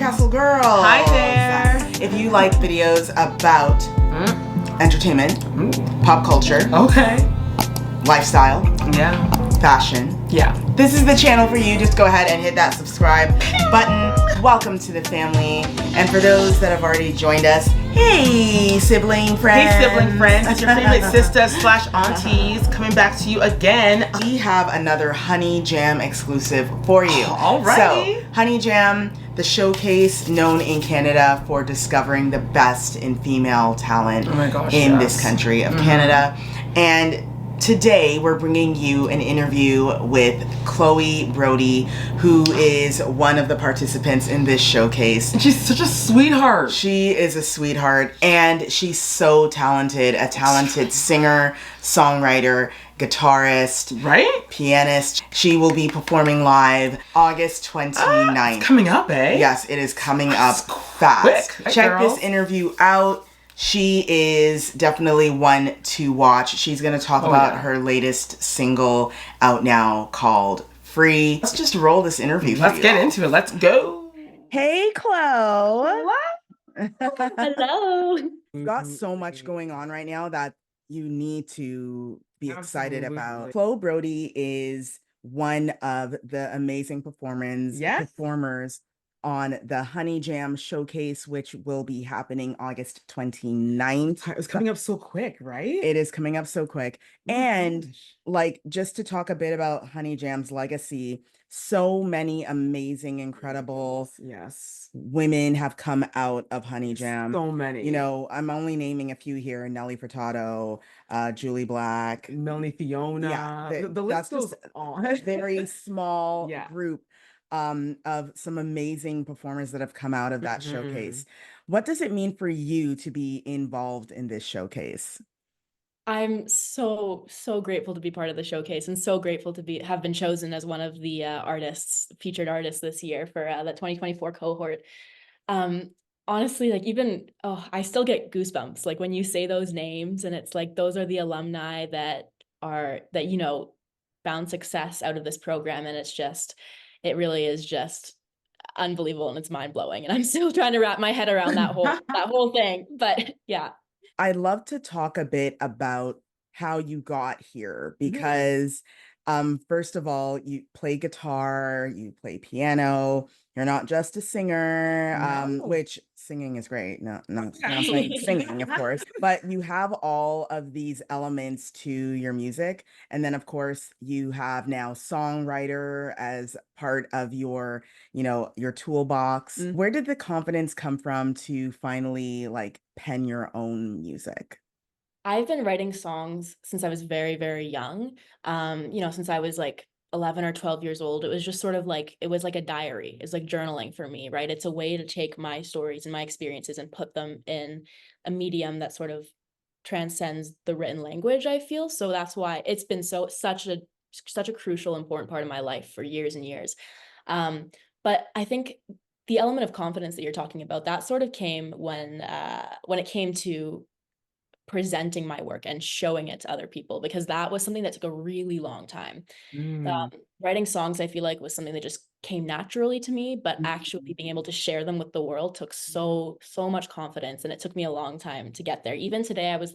Castle Girls. Hi there. If you like videos about entertainment, pop culture, lifestyle, fashion, this is the channel for you. Just go ahead and hit that subscribe button. Welcome to the family. And for those that have already joined us, hey sibling friends. Hey sibling friends. It's your favorite sisters / aunties coming back to you again. We have another Honey Jam exclusive for you. Alrighty. So, Honey Jam, the showcase known in Canada for discovering the best in female talent in this country of Canada. And today we're bringing you an interview with Chloe Brodie, who is one of the participants in this showcase. And she's such a sweetheart. She is a sweetheart, and she's so talented, a talented singer, songwriter, guitarist, pianist. She will be performing live August 29th. It's coming up, eh? Yes, it is coming up fast. Quick. Check this interview out. She is definitely one to watch. She's going to talk about her latest single out now called Free. Let's just roll this interview for Let's get into it. Let's go. Hey, Chloe. Hello. You've got so much going on right now that you need to be excited about. Chloe Brodie is one of the amazing performers on the Honey Jam showcase, which will be happening August 29th. It was coming up so quick, right? It is coming up so quick. And like, just to talk a bit about Honey Jam's legacy, so many amazing, incredible women have come out of Honey Jam. So many. You know, I'm only naming a few here: Nelly Furtado, Jully Black, Melanie Fiona. Yeah, the list goes on. A very small group of some amazing performers that have come out of that showcase. What does it mean for you to be involved in this showcase? I'm so grateful to be part of the showcase, and so grateful to have been chosen as one of the featured artists this year for the 2024 cohort. Honestly, like, even I still get goosebumps like when you say those names, and it's like those are the alumni that you know found success out of this program, and it really is just unbelievable, and it's mind-blowing, and I'm still trying to wrap my head around that whole thing. But yeah. I'd love to talk a bit about how you got here, because first of all, you play guitar, you play piano, you're not just a singer, which singing is great. Not singing, of course, but you have all of these elements to your music. And then, of course, you have now songwriter as part of your toolbox. Where did the confidence come from to finally like pen your own music? I've been writing songs since I was very, very young. Since I was like 11 or 12 years old. It was just sort of like, it was like a diary. It's like journaling for me, right? It's a way to take my stories and my experiences and put them in a medium that sort of transcends the written language, I feel. So that's why it's been such a crucial, important part of my life for years and years. But I think the element of confidence that you're talking about, that sort of came when it came to presenting my work and showing it to other people, because that was something that took a really long time. Writing songs, I feel like, was something that just came naturally to me, but actually being able to share them with the world took so much confidence, and it took me a long time to get there. Even today, I was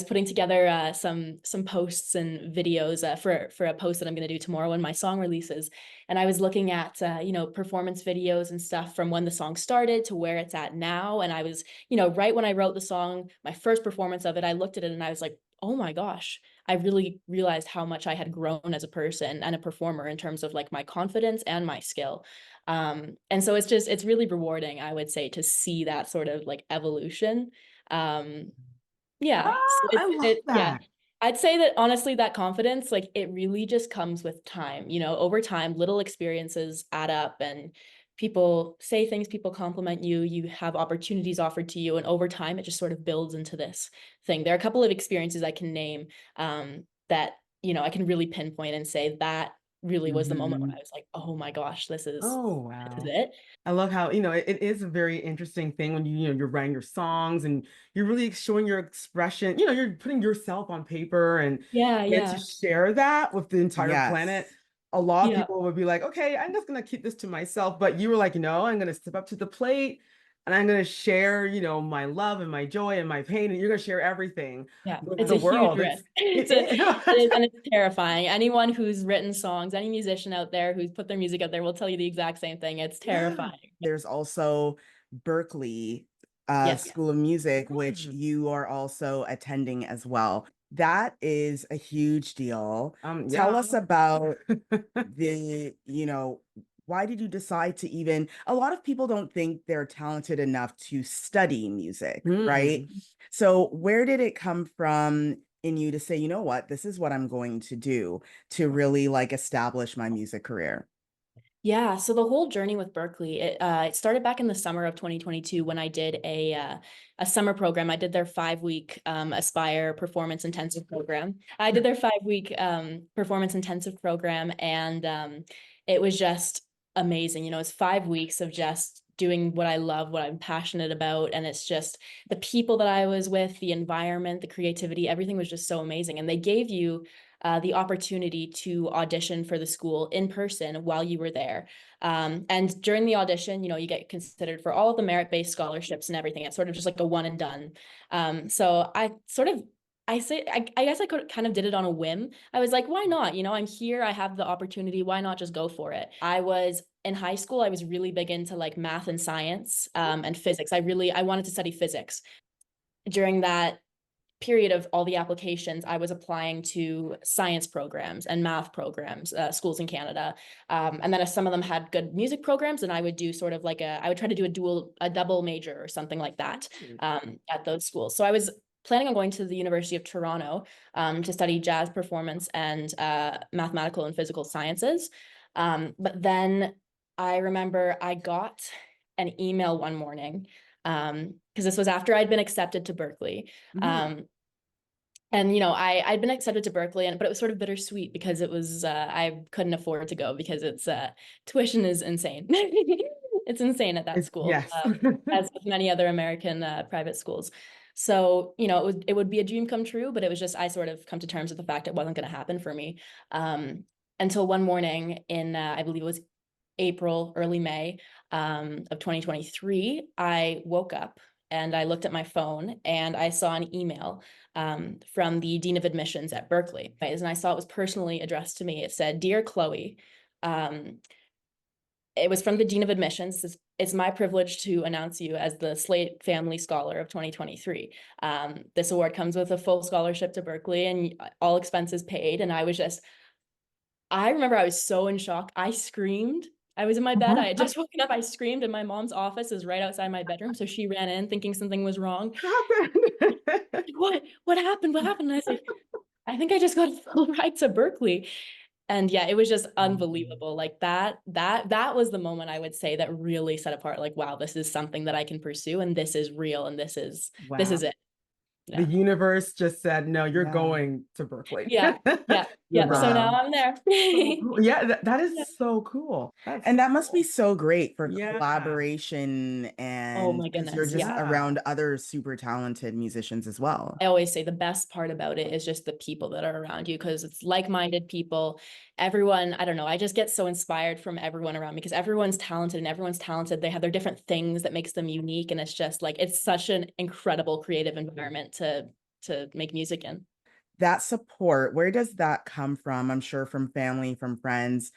putting together some posts and videos for a post that I'm going to do tomorrow when my song releases. And I was looking at, performance videos and stuff from when the song started to where it's at now. And I was, right when I wrote the song, my first performance of it, I looked at it and I was like, oh my gosh, I really realized how much I had grown as a person and a performer in terms of like my confidence and my skill. And so it's really rewarding, I would say, to see that sort of like evolution. Yeah. I love that. Yeah. I'd say that honestly, that confidence, like, it really just comes with time. Over time, little experiences add up, and people say things, people compliment you, you have opportunities offered to you, and over time it just sort of builds into this thing. There are a couple of experiences I can name that, I can really pinpoint and say that really was the moment when I was like, oh my gosh, this is it. I love how, it is a very interesting thing when you're writing your songs and you're really showing your expression, you're putting yourself on paper and get to share that with the entire planet. a lot of Yeah. people would be like, okay, I'm just gonna keep this to myself. But you were like, no, I'm gonna step up to the plate and I'm gonna share, my love and my joy and my pain, and you're gonna share everything Yeah, with it's the a huge world. risk. It It is, is. and it's terrifying. Anyone who's written songs, any musician out there who's put their music out there will tell you the exact same thing. It's Yeah. terrifying. There's also Berkeley Yes. School of Music, which Mm. you are also attending as well. That is a huge deal. Tell Yeah. us about the, why did you decide to even, a lot of people don't think they're talented enough to study music, right? Mm. So where did it come from in you to say, you know what, this is what I'm going to do to really like establish my music career? Yeah, so the whole journey with Berkeley, it started back in the summer of 2022 when I did a summer program. I did their 5-week Aspire performance intensive program. I did their 5-week performance intensive program, and it was just amazing. It's 5 weeks of just doing what I love, what I'm passionate about, and it's just the people that I was with, the environment, the creativity, everything was just so amazing. And they gave you the opportunity to audition for the school in person while you were there. And during the audition, you get considered for all of the merit-based scholarships and everything. It's sort of just like a one and done. So I guess I could kind of did it on a whim. I was like, why not? I'm here, I have the opportunity. Why not just go for it? I was in high school, I was really big into like math and science and physics. I wanted to study physics. During that period of all the applications, I was applying to science programs and math programs, schools in Canada. And then if some of them had good music programs, then I would do sort of like I would try to do a double major or something like that at those schools. So I was planning on going to the University of Toronto to study jazz performance and mathematical and physical sciences. But then I remember I got an email one morning because this was after I'd been accepted to Berkeley. Mhm. And I'd been accepted to Berkeley, but it was sort of bittersweet because it was I couldn't afford to go because it's tuition is insane. It's insane at that school, Yes. as with many other American private schools. So it would be a dream come true, but it was just I sort of come to terms with the fact it wasn't going to happen for me until one morning in I believe it was April, early May of 2023. I woke up and I looked at my phone and I saw an email from the Dean of Admissions at Berkeley. And I saw it was personally addressed to me. It said, "Dear Chloe," it was from the Dean of Admissions. It's my privilege to announce you as the Slate Family Scholar of 2023. This award comes with a full scholarship to Berkeley and all expenses paid. And I remember I was so in shock. I screamed. I was in my bed. I had just woken up. I screamed, and my mom's office is right outside my bedroom. So she ran in thinking something was wrong. Happened. What happened? What happened? And I was like, I think I just got a full ride to Berkeley. And yeah, it was just unbelievable. Like that was the moment I would say that really set apart, like, wow, this is something that I can pursue and this is real and this is Wow. it. The Yeah. universe just said, no, you're Yeah. going to Berkeley. Yeah. Yeah. You're Yeah. So going. now I'm there. So cool. Yeah, that Yeah. is so cool. That's And that must be so great for yeah. collaboration Oh and my because you're goodness. just Yeah. around other super talented musicians as well. I always say the best part about it is just the people that are around you because it's like-minded people. Everyone, I don't know, I just get so inspired from everyone around me because everyone's talented and everyone's talented. They have their different things that makes them unique. And it's just like, it's such an incredible creative environment to make music in. That support, where does that come from? I'm sure from family, from friends,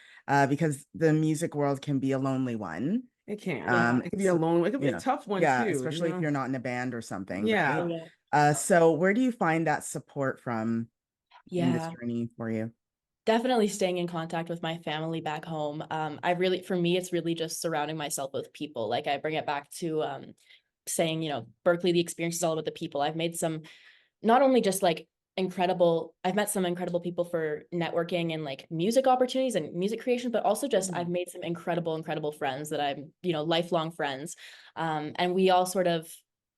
because the music world can be a lonely one. It can. Yeah. It can be a long, it can be a tough one Yeah, too, especially if you're not in a band or something, Yeah. right? Yeah. So where do you find that support from in this Yeah. journey for you? Definitely staying in contact with my family back home. For me, it's really just surrounding myself with people. Like I bring it back to saying, Berkeley, the experience is all about the people. I've made some, not only just like I've met some incredible people for networking and like music opportunities and music creation, but also just I've made some incredible friends that I'm, lifelong friends. And we all sort of,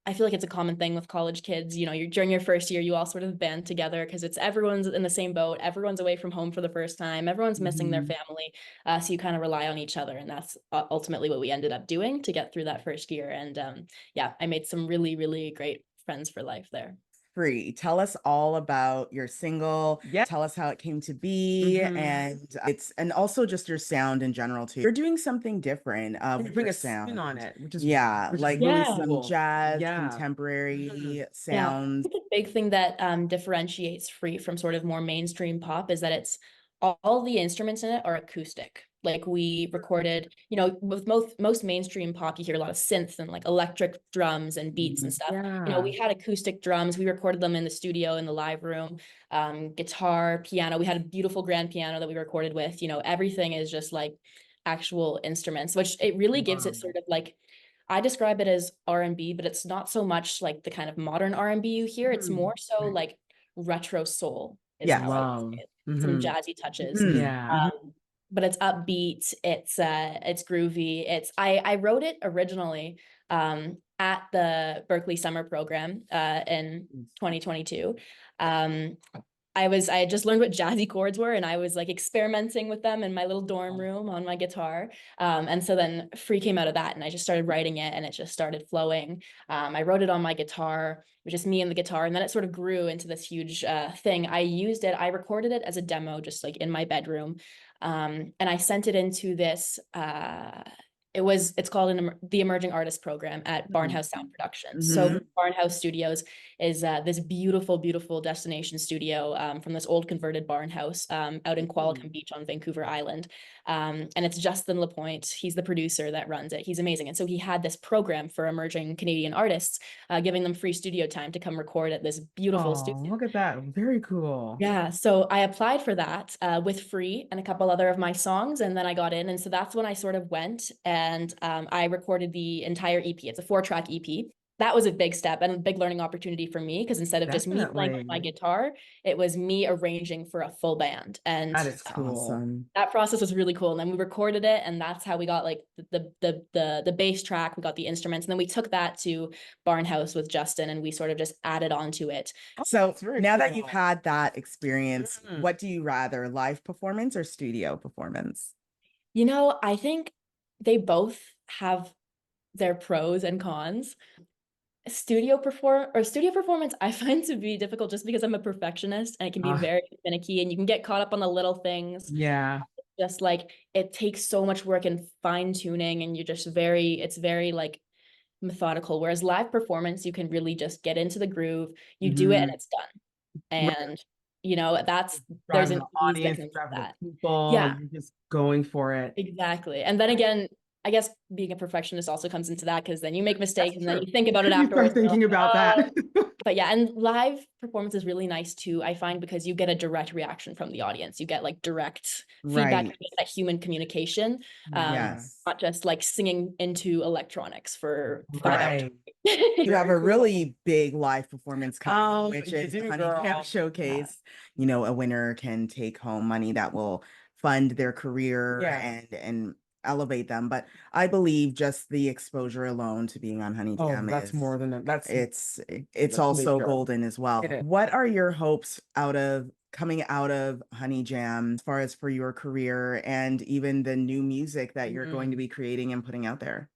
I feel like it's a common thing with college kids, you're during your first year, you all sort of band together because it's everyone's in the same boat. Everyone's away from home for the first time. Everyone's missing their family. So you kind of rely on each other. And that's ultimately what we ended up doing to get through that first year. And yeah, I made some really, really great friends for life there. Free. Tell us all about your single. Yeah. Tell us how it came to be, and also just your sound in general too. You're doing something different You with bring your a spin sound. on it, which is Like really Yeah. some cool. jazz, Yeah. contemporary Yeah, sounds. I think the big thing that differentiates Free from sort of more mainstream pop is that it's all the instruments in it are acoustic. Like we recorded, you know, with most mainstream pop, you hear a lot of synths and like electric drums and beats and stuff. You know, we Yeah. had acoustic drums. We recorded them in the studio, in the live room, guitar, piano. We had a beautiful grand piano that we recorded with. You know, everything is just like actual instruments, which it really gives it sort of like, I describe it as R&B, but it's not so much like the kind of modern R&B you hear. It's more so like retro soul is Yeah. how I would say it. Some jazzy touches. Yeah. But it's upbeat, it's groovy. I wrote it originally at the Berkeley summer program in 2022. I had just learned what jazzy chords were, and I was like experimenting with them in my little dorm room on my guitar. And so then Free came out of that, and I just started writing it, and it just started flowing. I wrote it on my guitar. It was just me and the guitar, and then it sort of grew into this huge thing. I recorded it as a demo, just like in my bedroom, and I sent it into this. It's called the Emerging Artist Program at Barnhouse Sound Productions. So Barnhouse Studios is this beautiful, beautiful destination studio from this old converted barn house out in Qualicum Beach on Vancouver Island. And it's Justin Lapointe. He's the producer that runs it. He's amazing. And so he had this program for emerging Canadian artists, giving them free studio time to come record at this beautiful studio. Look at that. Very cool. Yeah, so I applied for that with Free and a couple other of my songs, and then I got in. And so that's when I sort of went and I recorded the entire EP. It's a 4-track EP. That was a big step and a big learning opportunity for me, because instead of just me playing on my guitar, it was me arranging for a full band. And that is cool. Awesome. That process was really cool. And then we recorded it, and that's how we got like the bass track. We got the instruments, and then we took that to Barnhouse with Justin, and we sort of just added on to it. So now that you've had that experience, what do you rather, live performance or studio performance? You know, I think they both have their pros and cons. Studio performance I find to be difficult just because I'm a perfectionist, and it can be very finicky, and you can get caught up on the little things. Yeah. Just like it takes so much work and fine tuning, and it's very like methodical. Whereas live performance, you can really just get into the groove, you do it, and it's done. And you know, there's an audience, that. people, Yeah, you're just going for it. exactly. And then again, I guess being a perfectionist also comes into that, because then you make mistakes and then you think about it afterwards. You start thinking about that. But yeah, and live performance is really nice too, I find, because you get a direct reaction from the audience. You get like direct feedback, that human communication. Yes. Not just like singing into electronics for 5 hours. You have a really big live performance coming, which is the Honey Jam Showcase. You know, a winner can take home money that will fund their career and elevate them. But I believe just the exposure alone to being on Honey Jam that's more than that. It's also golden as well. What are your hopes coming out of Honey Jam as far as for your career and even the new music that you're going to be creating and putting out there?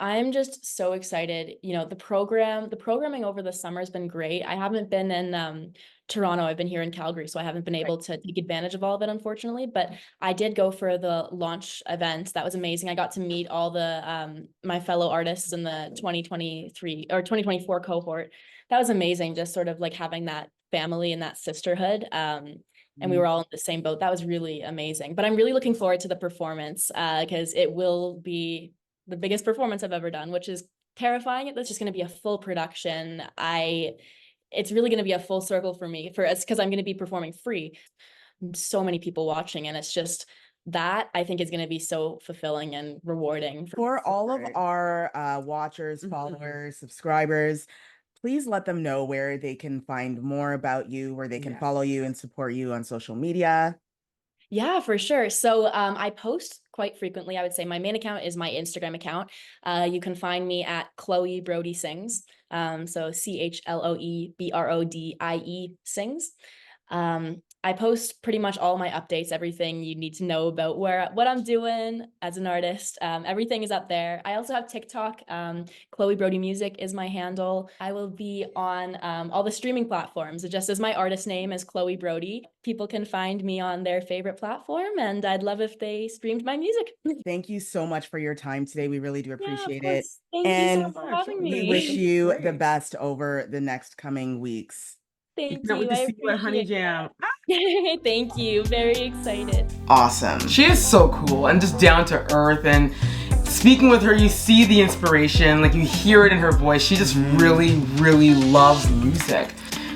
I'm just so excited. You know, the programming over the summer has been great. I haven't been in Toronto. I've been here in Calgary, so I haven't been able to take advantage of all of it, unfortunately. But I did go for the launch event. That was amazing. I got to meet all the my fellow artists in the 2023 or 2024 cohort. That was amazing. Just sort of like having that family and that sisterhood. And we were all in the same boat. That was really amazing. But I'm really looking forward to the performance because it will be the biggest performance I've ever done, which is terrifying. It's just going to be a full production. It's really going to be a full circle for me because I'm going to be performing free. So many people watching, and it's just that I think is going to be so fulfilling and rewarding. For all of our watchers, followers, subscribers, please let them know where they can find more about you, where they can follow you and support you on social media. Yeah, for sure. So I post quite frequently. I would say my main account is my Instagram account. You can find me at Chloe Brodie Sings. So CHLOE BRODIE Sings. I post pretty much all my updates, everything you need to know about what I'm doing as an artist. Everything is up there. I also have TikTok. Chloe Brodie Music is my handle. I will be on all the streaming platforms. It just as my artist name is Chloe Brodie. People can find me on their favorite platform, and I'd love if they streamed my music. Thank you so much for your time today. We really do appreciate it. Thank you so much for having me. We wish you the Great. best over the next coming weeks. Thank Can't wait you. to I see you at Honey appreciate Jam. it. Thank you. Very excited. Awesome. She is so cool and just down to earth, and speaking with her, you see the inspiration, like you hear it in her voice. She just really, really loves music.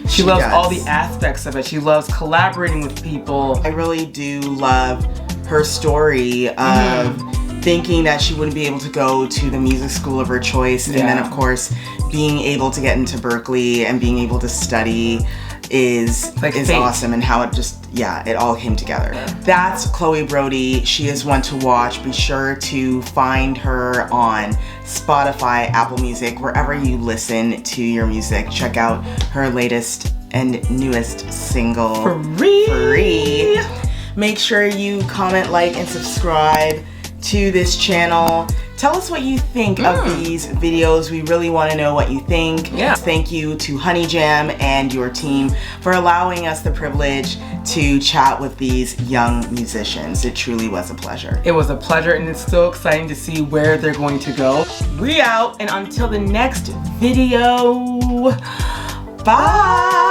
She loves all the aspects of it. She loves collaborating with people. I really do love her story of thinking that she wouldn't be able to go to the music school of her choice, and then of course being able to get into Berkeley and being able to study is awesome, and how it just, it all came together. That's Chloe Brodie. She is one to watch. Be sure to find her on Spotify, Apple Music, wherever you listen to your music. Check out her latest and newest single, Free. Make sure you comment, like, and subscribe to this channel. Tell us what you think of these videos. We really want to know what you think. Thank you to Honey Jam and your team for allowing us the privilege to chat with these young musicians. It truly was a pleasure. It was a pleasure, and it's so exciting to see where they're going to go. We out, and until the next video, bye.